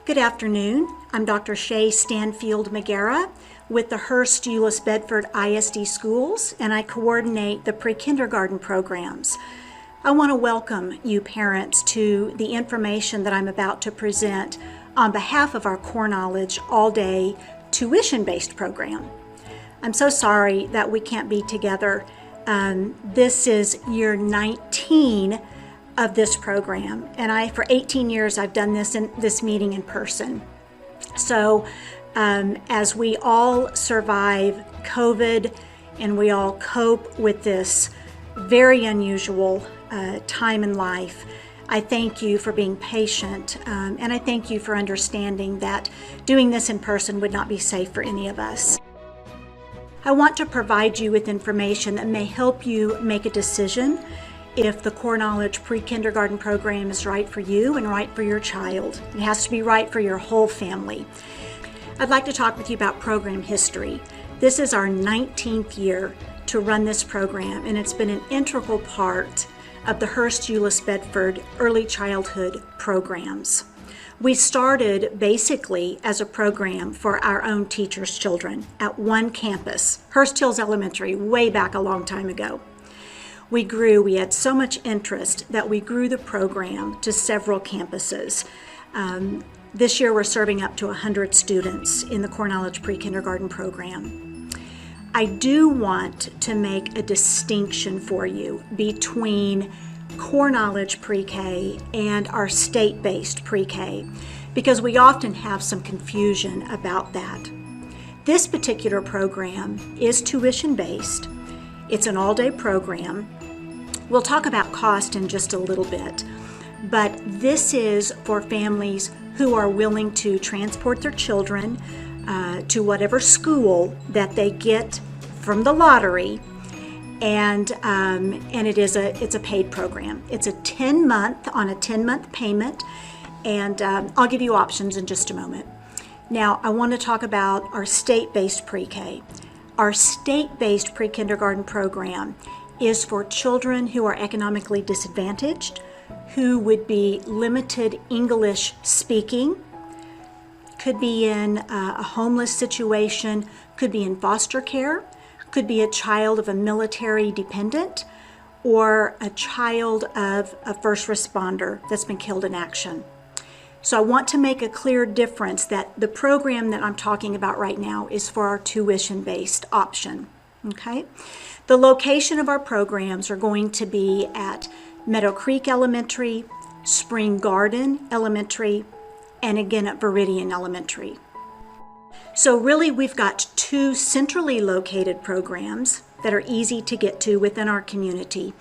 Good afternoon. I'm Dr. Shea Stanfield-Mcgarrah with the Hurst-Euless-Bedford ISD Schools, and I coordinate the pre-kindergarten programs. I want to welcome you parents to the information that I'm about to present on behalf of our Core Knowledge all-day tuition-based program. I'm so sorry that we can't be together. This is year 19 of this program, and for 18 years I've done this meeting in person. So as we all survive COVID and we all cope with this very unusual time in life, I thank you for being patient, and I thank you for understanding that doing this in person would not be safe for any of us. I want to provide you with information that may help you make a decision if the Core Knowledge pre-kindergarten program is right for you and right for your child. It has to be right for your whole family. I'd like to talk with you about program history. This is our 19th year to run this program, and it's been an integral part of the Hurst-Euless-Bedford early childhood programs. We started basically as a program for our own teachers' children at one campus, Hurst Hills Elementary, way back a long time ago. We had so much interest that we grew the program to several campuses. This year we're serving up to 100 students in the Core Knowledge pre-kindergarten program. I do want to make a distinction for you between Core Knowledge pre-K and our state-based pre-K, because we often have some confusion about that. This particular program is tuition-based. It's an all-day program. We'll talk about cost in just a little bit, but this is for families who are willing to transport their children to whatever school that they get from the lottery, and it's a paid program. It's a 10-month payment, and I'll give you options in just a moment. Now, I want to talk about our state-based pre-K. Our state-based pre-kindergarten program is for children who are economically disadvantaged, who would be limited English speaking, could be in a homeless situation, could be in foster care, could be a child of a military dependent, or a child of a first responder that's been killed in action. So I want to make a clear difference that the program that I'm talking about right now is for our tuition-based option, okay? The location of our programs are going to be at Meadow Creek Elementary, Spring Garden Elementary, and again at Veridian Elementary. So really we've got two centrally located programs that are easy to get to within our community.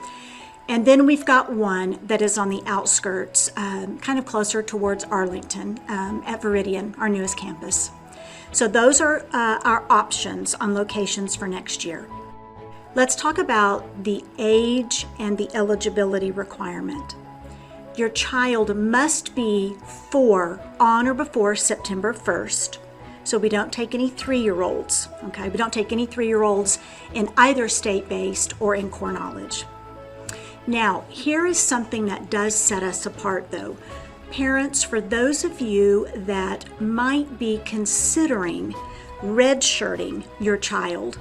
And then we've got one that is on the outskirts, kind of closer towards Arlington, at Veridian, our newest campus. So those are our options on locations for next year. Let's talk about the age and the eligibility requirement. Your child must be 4 on or before September 1st. So we don't take any 3-year-olds, okay? We don't take any 3-year-olds in either state-based or in Core Knowledge. Now, here is something that does set us apart though. Parents, for those of you that might be considering redshirting your child,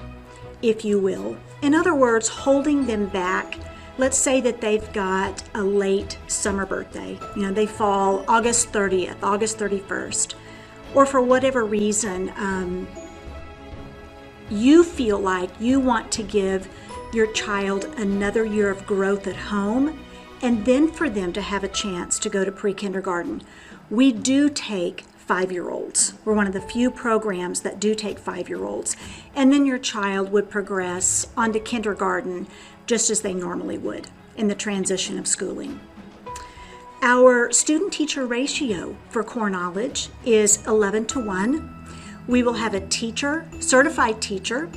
if you will, in other words, holding them back. Let's say that they've got a late summer birthday. They fall August 30th, August 31st, or for whatever reason, you feel like you want to give your child another year of growth at home, and then for them to have a chance to go to pre-kindergarten. We do take 5-year-olds. We're one of the few programs that do take 5-year-olds. And then your child would progress onto kindergarten just as they normally would in the transition of schooling. Our student-teacher ratio for Core Knowledge is 11-to-1. We will have a teacher, certified teacher.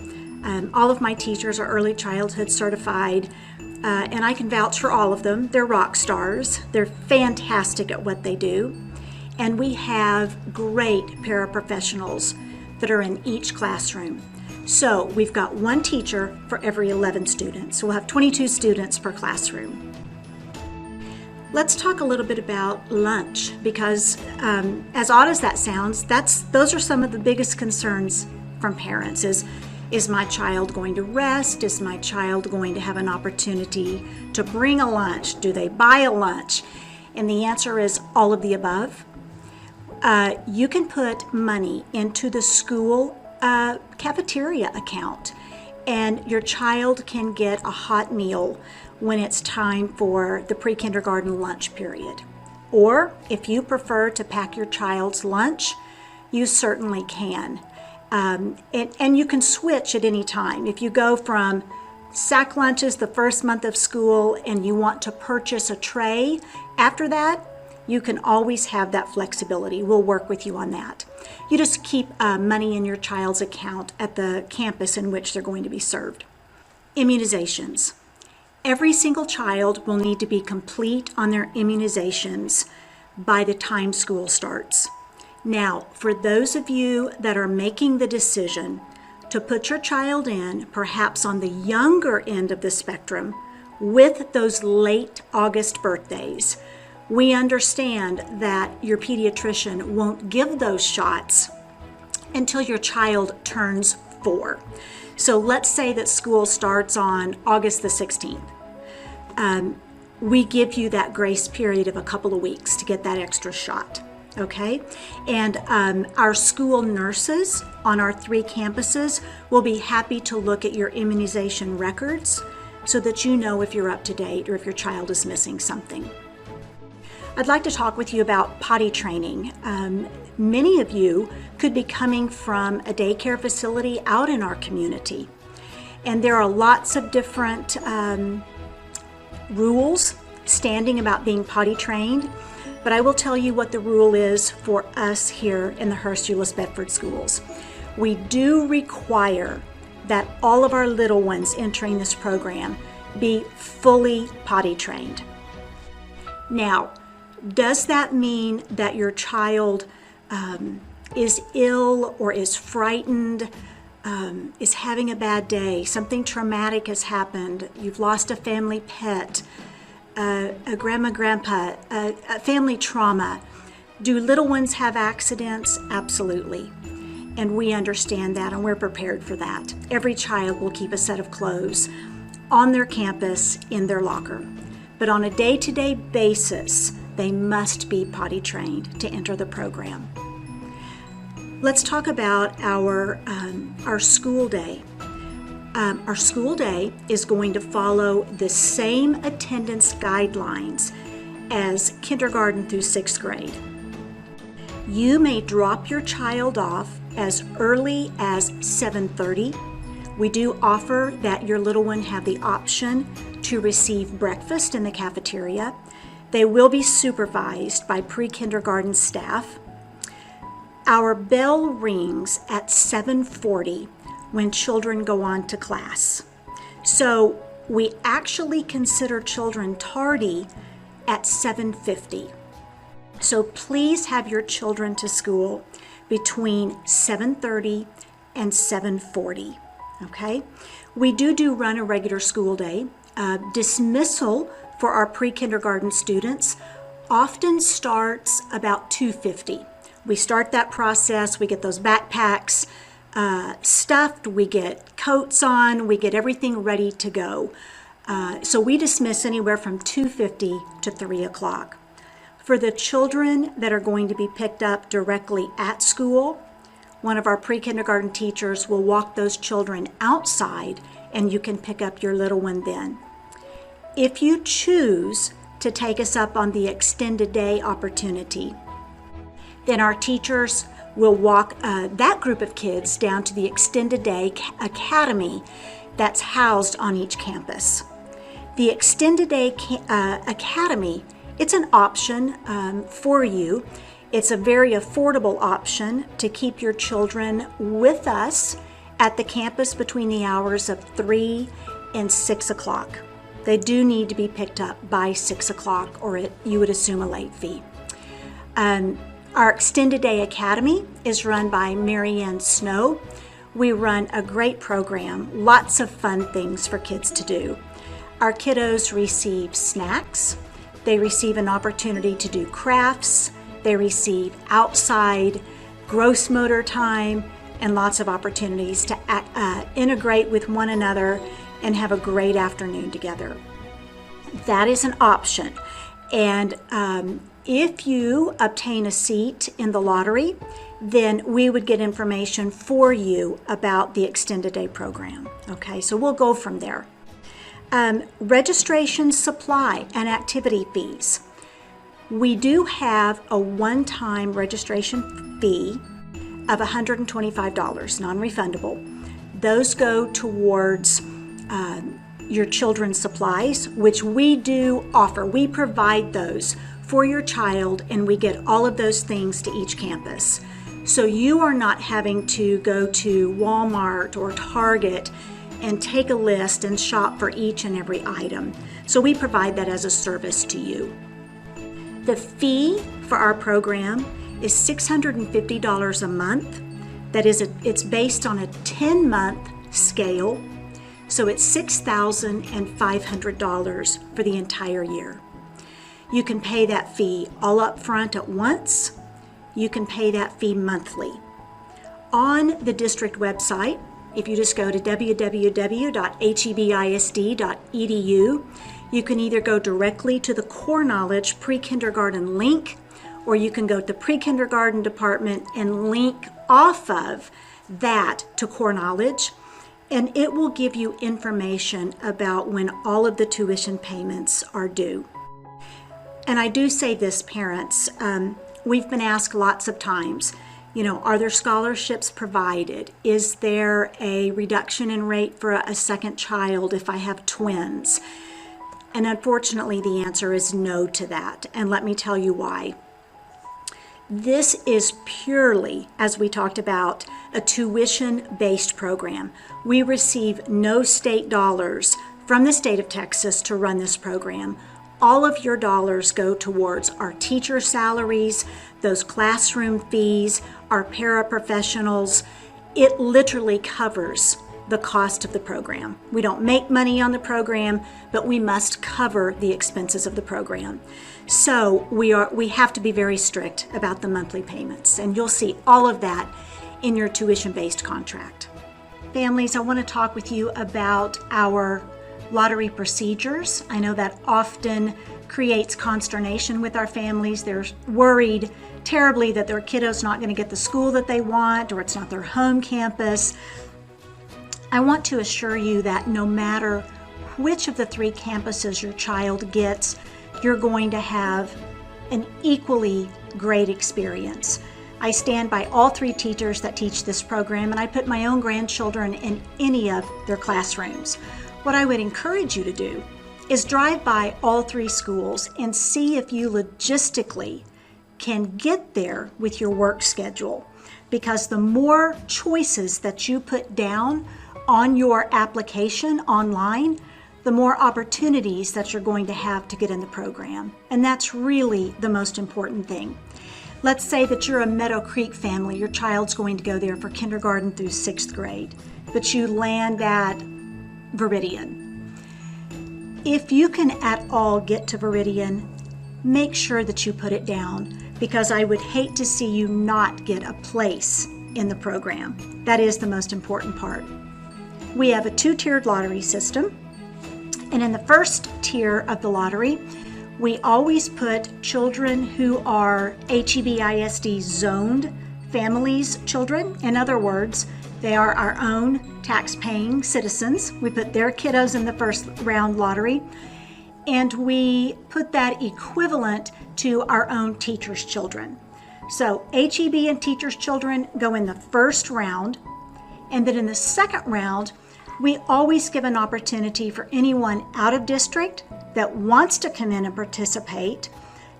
All of my teachers are early childhood certified, and I can vouch for all of them. They're rock stars. They're fantastic at what they do. And we have great paraprofessionals that are in each classroom. So we've got one teacher for every 11 students. So we'll have 22 students per classroom. Let's talk a little bit about lunch, because as odd as that sounds, those are some of the biggest concerns from parents is my child going to rest? Is my child going to have an opportunity to bring a lunch? Do they buy a lunch? And the answer is all of the above. You can put money into the school cafeteria account, and your child can get a hot meal when it's time for the pre-kindergarten lunch period. Or if you prefer to pack your child's lunch, you certainly can. And you can switch at any time. If you go from sack lunches the first month of school and you want to purchase a tray after that, you can always have that flexibility. We'll work with you on that. You just keep money in your child's account at the campus in which they're going to be served. Immunizations. Every single child will need to be complete on their immunizations by the time school starts. Now, for those of you that are making the decision to put your child in, perhaps on the younger end of the spectrum, with those late August birthdays, we understand that your pediatrician won't give those shots until your child turns 4. So let's say that school starts on August the 16th. We give you that grace period of a couple of weeks to get that extra shot, okay? And our school nurses on our 3 campuses will be happy to look at your immunization records so that you know if you're up to date or if your child is missing something. I'd like to talk with you about potty training. Many of you could be coming from a daycare facility out in our community, and there are lots of different rules standing about being potty trained, but I will tell you what the rule is for us here in the Hurst-Euless-Bedford schools. We do require that all of our little ones entering this program be fully potty trained. Now, does that mean that your child is ill or is frightened, is having a bad day, something traumatic has happened, you've lost a family pet, a grandma, grandpa, a family trauma? Do little ones have accidents? Absolutely. And we understand that, and we're prepared for that. Every child will keep a set of clothes on their campus in their locker. But on a day-to-day basis, they must be potty trained to enter the program. Let's talk about our school day. Our school day is going to follow the same attendance guidelines as kindergarten through 6th grade. You may drop your child off as early as 7:30. We do offer that your little one have the option to receive breakfast in the cafeteria. They will be supervised by pre-kindergarten staff. Our bell rings at 7:40 when children go on to class. So we actually consider children tardy at 7:50. So please have your children to school between 7:30 and 7:40, okay? We do run a regular school day. Dismissal for our pre-kindergarten students often starts about 2:50. We start that process, we get those backpacks stuffed, we get coats on, we get everything ready to go. So we dismiss anywhere from 2:50 to 3 o'clock. For the children that are going to be picked up directly at school, one of our pre-kindergarten teachers will walk those children outside and you can pick up your little one then. If you choose to take us up on the extended day opportunity, then our teachers will walk that group of kids down to the extended day academy that's housed on each campus. The extended day academy, it's an option for you. It's a very affordable option to keep your children with us at the campus between the hours of 3 and 6 o'clock. They do need to be picked up by 6 o'clock or you would assume a late fee. Our Extended Day Academy is run by Marianne Snow. We run a great program, lots of fun things for kids to do. Our kiddos receive snacks. They receive an opportunity to do crafts. They receive outside gross motor time and lots of opportunities to integrate with one another and have a great afternoon together. That is an option. And if you obtain a seat in the lottery, then we would get information for you about the extended day program. Okay, so we'll go from there. Registration, supply, and activity fees. We do have a one-time registration fee of $125, non-refundable. Those go towards your children's supplies, which we do offer. We provide those for your child, and we get all of those things to each campus. So you are not having to go to Walmart or Target and take a list and shop for each and every item. So we provide that as a service to you. The fee for our program is $650 a month. That is, it's based on a 10-month scale, so it's $6,500 for the entire year. You can pay that fee all up front at once. You can pay that fee monthly. On the district website, if you just go to www.hebisd.edu, you can either go directly to the Core Knowledge pre-kindergarten link, or you can go to the pre-kindergarten department and link off of that to Core Knowledge, and it will give you information about when all of the tuition payments are due. And I do say this, parents, we've been asked lots of times, are there scholarships provided? Is there a reduction in rate for a second child if I have twins? And unfortunately, the answer is no to that. And let me tell you why. This is purely, as we talked about, a tuition-based program. We receive no state dollars from the state of Texas to run this program. All of your dollars go towards our teacher salaries, those classroom fees, our paraprofessionals. It literally covers the cost of the program. We don't make money on the program, but we must cover the expenses of the program. So we have to be very strict about the monthly payments, and you'll see all of that in your tuition-based contract. Families, I want to talk with you about our lottery procedures. I know that often creates consternation with our families. They're worried terribly that their kiddo's not going to get the school that they want, or it's not their home campus. I want to assure you that no matter which of the three campuses your child gets, you're going to have an equally great experience. I stand by all three teachers that teach this program, and I put my own grandchildren in any of their classrooms. What I would encourage you to do is drive by all three schools and see if you logistically can get there with your work schedule, because the more choices that you put down on your application online, the more opportunities that you're going to have to get in the program. And that's really the most important thing. Let's say that you're a Meadow Creek family. Your child's going to go there for kindergarten through 6th grade, but you land at Veridian. If you can at all get to Veridian, make sure that you put it down, because I would hate to see you not get a place in the program. That is the most important part. We have a 2-tiered lottery system, and in the first tier of the lottery, we always put children who are HEB ISD zoned families' children. In other words, they are our own tax-paying citizens. We put their kiddos in the first round lottery, and we put that equivalent to our own teachers' children. So HEB and teachers' children go in the first round, and then in the second round, we always give an opportunity for anyone out of district that wants to come in and participate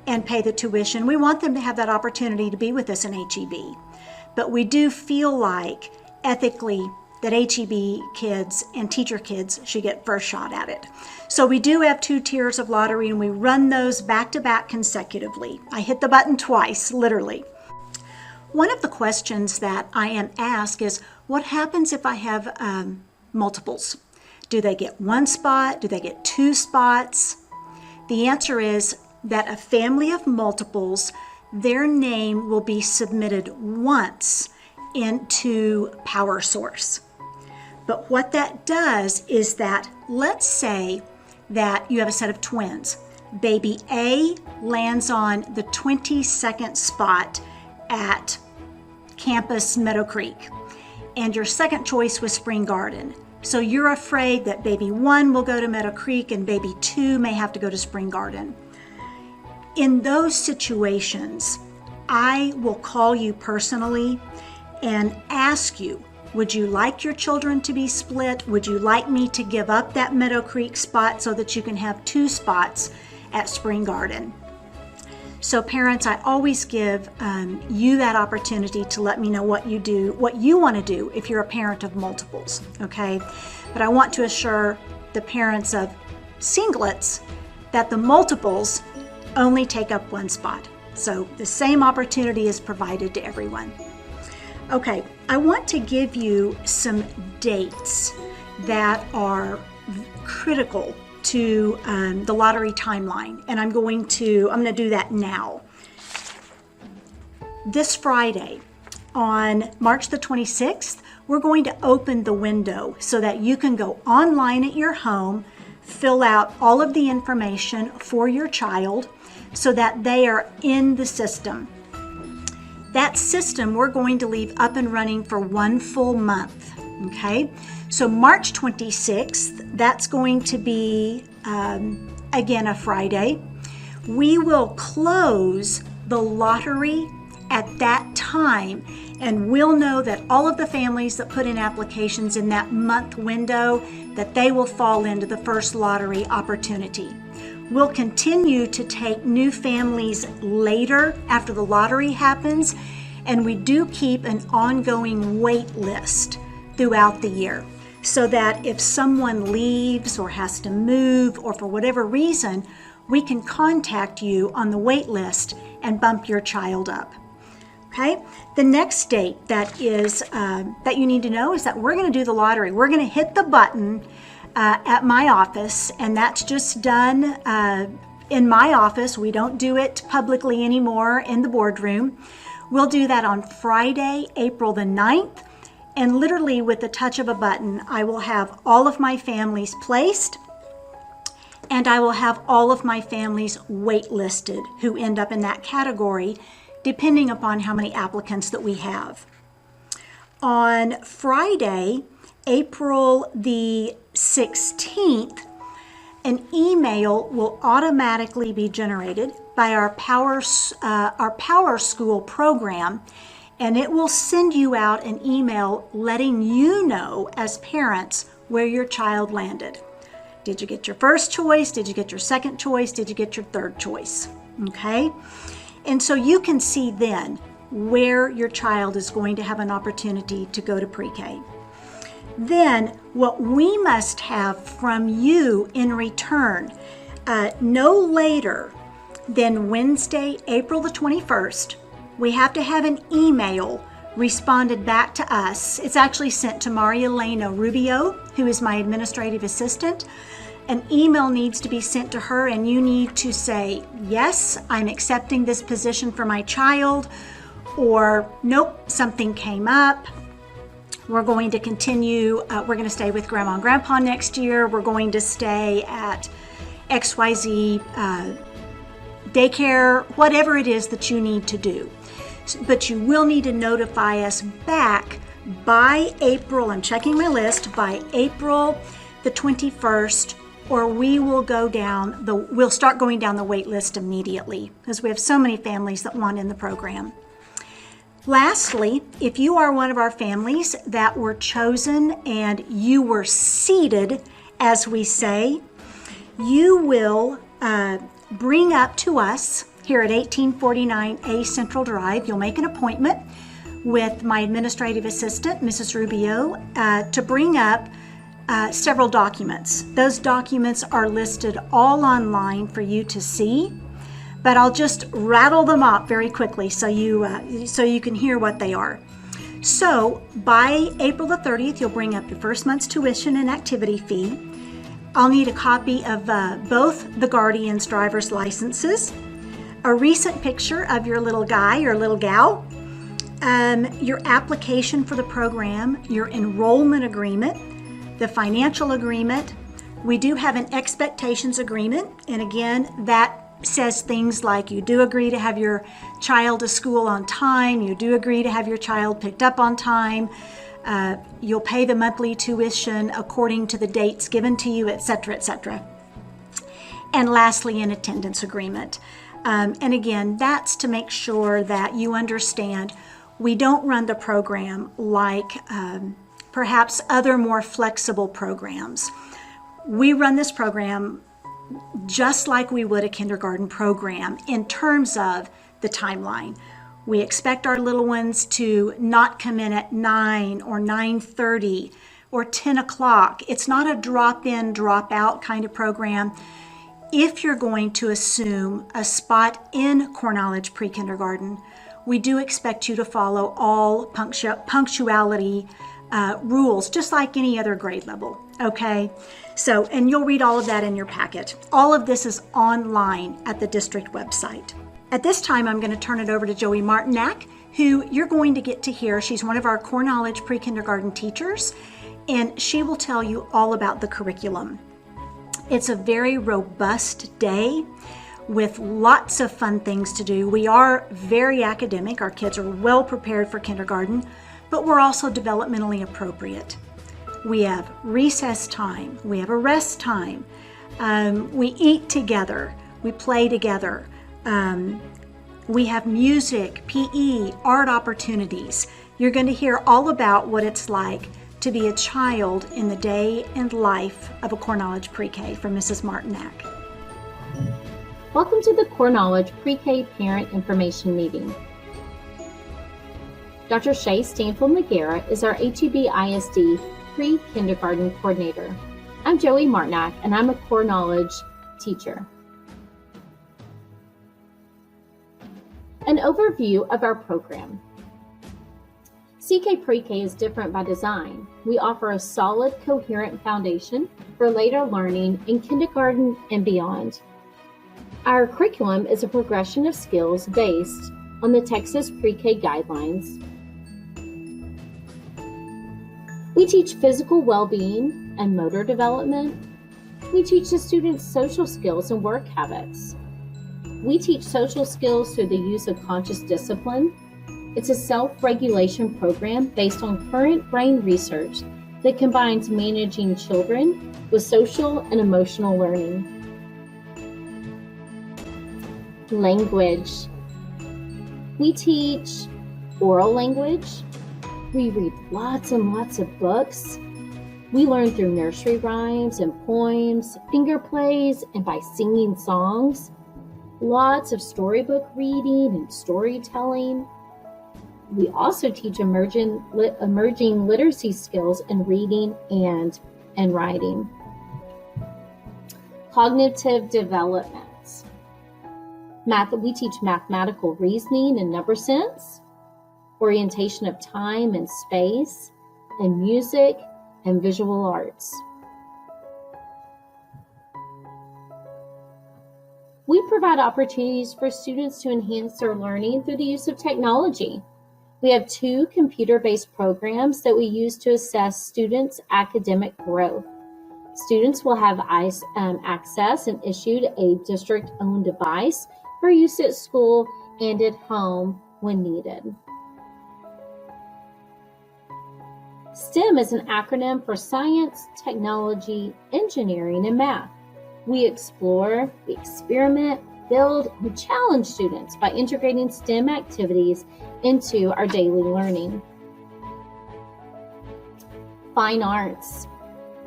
and pay the tuition. We want them to have that opportunity to be with us in HEB. But we do feel like, ethically, that HEB kids and teacher kids should get first shot at it. So we do have 2 tiers of lottery, and we run those back-to-back consecutively. I hit the button twice, literally. One of the questions that I am asked is, what happens if I have multiples? Do they get 1 spot? Do they get 2 spots? The answer is, that a family of multiples, their name will be submitted once into PowerSource. But what that does is that, let's say that you have a set of twins. Baby A lands on the 22nd spot at campus Meadow Creek, and your second choice was Spring Garden. So you're afraid that baby 1 will go to Meadow Creek and baby 2 may have to go to Spring Garden. In those situations, I will call you personally and ask you, would you like your children to be split? Would you like me to give up that Meadow Creek spot so that you can have 2 spots at Spring Garden? So parents, I always give you that opportunity to let me know what you want to do if you're a parent of multiples, okay? But I want to assure the parents of singlets that the multiples only take up 1 spot. So the same opportunity is provided to everyone. Okay, I want to give you some dates that are critical to the lottery timeline, and I'm going to do that now. This Friday, on March the 26th, we're going to open the window so that you can go online at your home, fill out all of the information for your child so that they are in the system. That system we're going to leave up and running for 1 full month, okay? So March 26th, that's going to be, again, a Friday. We will close the lottery at that time, and we'll know that all of the families that put in applications in that month window, that they will fall into the first lottery opportunity. We'll continue to take new families later after the lottery happens, and we do keep an ongoing wait list throughout the year, so that if someone leaves or has to move or for whatever reason, we can contact you on the wait list and bump your child up. Okay, the next date that you need to know is that we're going to do the lottery. We're going to hit the button at my office, and that's just done in my office. We don't do it publicly anymore in the boardroom. We'll do that on Friday, April the 9th, and literally with the touch of a button, I will have all of my families placed, and I will have all of my families waitlisted who end up in that category, depending upon how many applicants that we have. On Friday, April the 16th, an email will automatically be generated by our Power School program, and it will send you out an email letting you know as parents where your child landed. Did you get your first choice? Did you get your second choice? Did you get your third choice? Okay? And so you can see then where your child is going to have an opportunity to go to pre-K. Then what we must have from you in return, no later than Wednesday, April the 21st, we have to have an email responded back to us. It's actually sent to Maria Elena Rubio, who is my administrative assistant. An email needs to be sent to her, and you need to say, yes, I'm accepting this position for my child, or nope, something came up. We're going to continue, we're going to stay with Grandma and Grandpa next year. We're going to stay at XYZ daycare, whatever it is that you need to do. But you will need to notify us back by April, I'm checking my list, by April the 21st, or we will we'll start going down the wait list immediately because we have so many families that want in the program. Lastly, if you are one of our families that were chosen and you were seated, as we say, you will bring up to us here at 1849A Central Drive. You'll make an appointment with my administrative assistant, Mrs. Rubio, to bring up several documents. Those documents are listed all online for you to see, but I'll just rattle them off very quickly so you can hear what they are. So by April the 30th, you'll bring up your first month's tuition and activity fee. I'll need a copy of both the guardian's driver's licenses, a recent picture of your little guy or little gal, your application for the program, your enrollment agreement, the financial agreement. We do have an expectations agreement, and again, that says things like you do agree to have your child to school on time, you do agree to have your child picked up on time, you'll pay the monthly tuition according to the dates given to you, etc., etc. And lastly, an attendance agreement. And again, that's to make sure that you understand we don't run the program like perhaps other more flexible programs. We run this program just like we would a kindergarten program in terms of the timeline. We expect our little ones to not come in at 9 or 9:30 or 10 o'clock. It's not a drop-in, drop-out kind of program. If you're going to assume a spot in Core Knowledge Pre-Kindergarten, we do expect you to follow all punctuality rules, just like any other grade level, okay? So, and you'll read all of that in your packet. All of this is online at the district website. At this time, I'm going to turn it over to Joey Martinak, who you're going to get to hear. She's one of our Core Knowledge Pre-Kindergarten teachers, and she will tell you all about the curriculum. It's a very robust day with lots of fun things to do. We are very academic. Our kids are well prepared for kindergarten, but we're also developmentally appropriate. We have recess time, we have a rest time, we eat together, we play together, we have music, PE, art opportunities. You're going to hear all about what it's like to be a child in the day and life of a Core Knowledge Pre-K from Mrs. Martinak. Welcome to the Core Knowledge Pre-K Parent Information Meeting. Dr. Shea Stanfield-Mcgarrah is our HEB ISD Pre-Kindergarten Coordinator. I'm Joey Martinak, and I'm a Core Knowledge teacher. An overview of our program. CK Pre-K is different by design. We offer a solid, coherent foundation for later learning in kindergarten and beyond. Our curriculum is a progression of skills based on the Texas Pre-K guidelines. We teach physical well-being and motor development. We teach the students social skills and work habits. We teach social skills through the use of conscious discipline. It's a self-regulation program based on current brain research that combines managing children with social and emotional learning. Language. We teach oral language. We read lots and lots of books. We learn through nursery rhymes and poems, finger plays, and by singing songs. Lots of storybook reading and storytelling. We also teach emerging literacy skills in reading and writing. Cognitive development. We teach mathematical reasoning and number sense, orientation of time and space, and music and visual arts. We provide opportunities for students to enhance their learning through the use of technology. We have 2 computer-based programs that we use to assess students' academic growth. Students will have access and issued a district-owned device for use at school and at home when needed. STEM is an acronym for science, technology, engineering, and math. We explore, we experiment, build, and challenge students by integrating STEM activities into our daily learning. Fine arts.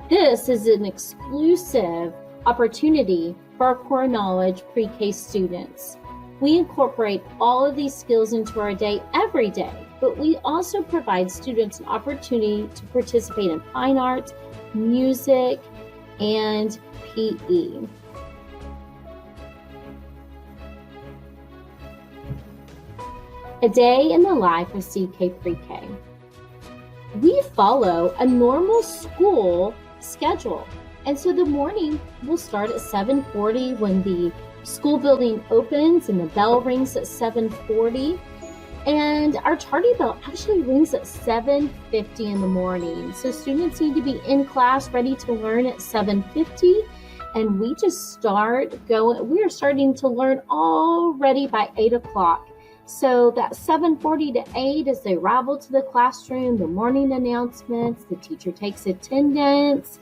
This is an exclusive opportunity for our Core Knowledge Pre-K students. We incorporate all of these skills into our day every day, but we also provide students an opportunity to participate in fine arts, music, and PE. A day in the life of CK Pre-K. We follow a normal school schedule. And so the morning will start at 7:40 when the school building opens and the bell rings at 7:40. And our tardy bell actually rings at 7:50 in the morning. So students need to be in class ready to learn at 7:50. And we just we are starting to learn already by 8 o'clock. So that 7:40 to 8 as they arrival to the classroom, the morning announcements, the teacher takes attendance,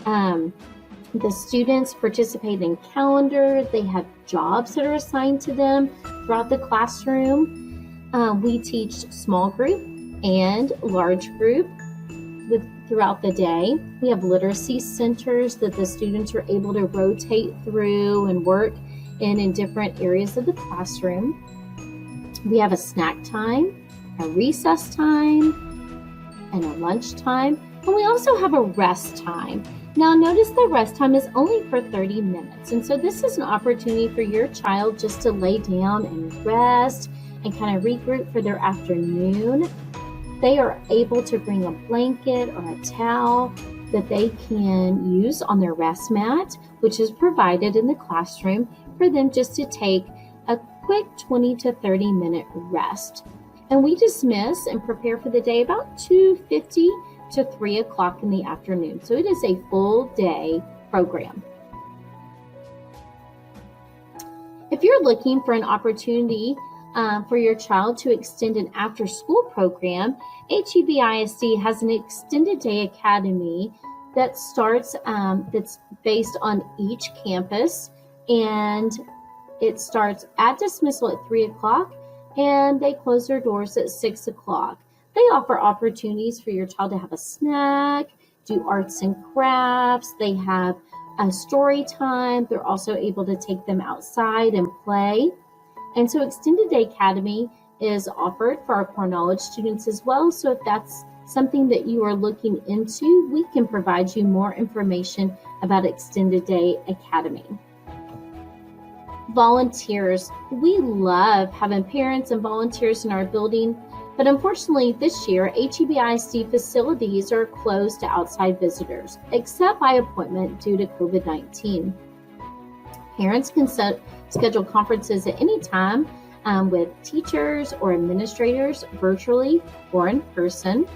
the students participate in calendar, they have jobs that are assigned to them throughout the classroom. We teach small group and large group throughout the day. We have literacy centers that the students are able to rotate through and work in different areas of the classroom. We have a snack time, a recess time, and a lunch time. And we also have a rest time. Now notice the rest time is only for 30 minutes. And so this is an opportunity for your child just to lay down and rest and kind of regroup for their afternoon. They are able to bring a blanket or a towel that they can use on their rest mat, which is provided in the classroom for them just to take a quick 20 to 30 minute rest. And we dismiss and prepare for the day about 2:50 to 3 o'clock in the afternoon. So it is a full day program. If you're looking for an opportunity for your child to extend an after-school program, HEB ISD has an extended day academy that starts, that's based on each campus, and it starts at dismissal at 3 o'clock, and they close their doors at 6 o'clock. They offer opportunities for your child to have a snack, do arts and crafts. They have a story time. They're also able to take them outside and play. And so Extended Day Academy is offered for our core knowledge students as well. So if that's something that you are looking into, we can provide you more information about Extended Day Academy. Volunteers. We love having parents and volunteers in our building, but unfortunately this year, HEB ISD facilities are closed to outside visitors, except by appointment due to COVID-19. Parents can schedule conferences at any time with teachers or administrators, virtually or in person.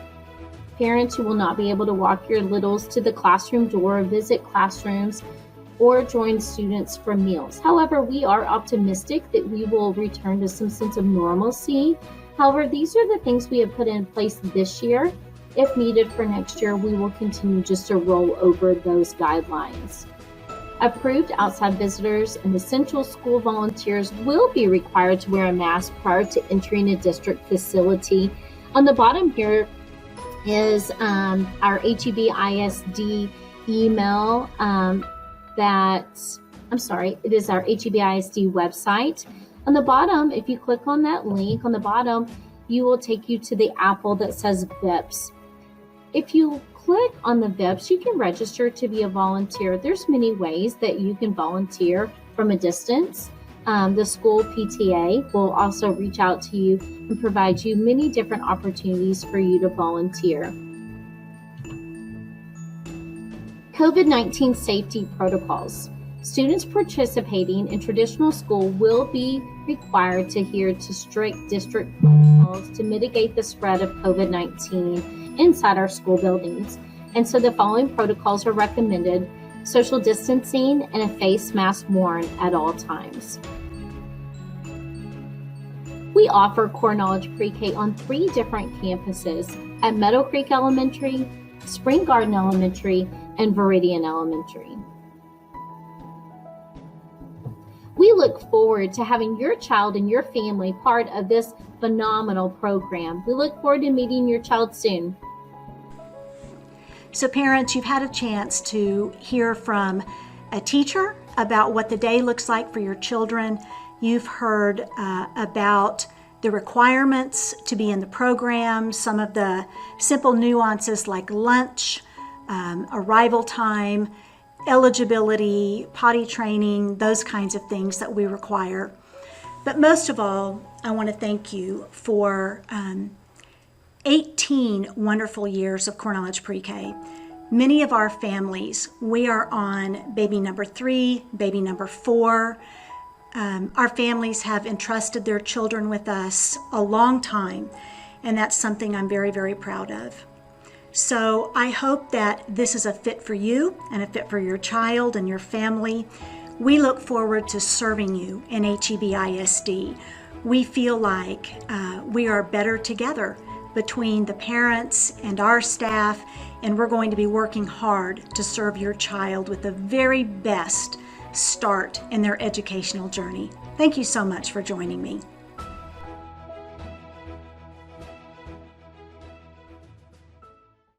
Parents who will not be able to walk your littles to the classroom door, visit classrooms, or join students for meals. However, we are optimistic that we will return to some sense of normalcy. However, these are the things we have put in place this year. If needed for next year, we will continue just to roll over those guidelines. Approved outside visitors and essential school volunteers will be required to wear a mask prior to entering a district facility. On the bottom here is our HEB ISD email it is our HEB ISD website. On the bottom, if you click on that link on the bottom, you will take you to the apple that says VIPS. If you click on the VIPS, you can register to be a volunteer. There's many ways that you can volunteer from a distance. The school PTA will also reach out to you and provide you many different opportunities for you to volunteer. COVID-19 safety protocols. Students participating in traditional school will be required to adhere to strict district protocols to mitigate the spread of COVID-19 inside our school buildings. And so the following protocols are recommended: social distancing and a face mask worn at all times. We offer core knowledge pre-K on 3 different campuses at Meadow Creek Elementary, Spring Garden Elementary, and Viridian Elementary. We look forward to having your child and your family part of this phenomenal program. We look forward to meeting your child soon. So parents, you've had a chance to hear from a teacher about what the day looks like for your children. You've heard about the requirements to be in the program, some of the simple nuances like lunch, arrival time, eligibility, potty training, those kinds of things that we require. But most of all, I want to thank you for 18 wonderful years of Core Knowledge Pre-K. Many of our families, we are on baby number 3, baby number 4. Our families have entrusted their children with us a long time, and that's something I'm very, very proud of. So I hope that this is a fit for you and a fit for your child and your family. We look forward to serving you in HEB ISD. We feel like we are better together between the parents and our staff, and we're going to be working hard to serve your child with the very best start in their educational journey. Thank you so much for joining me.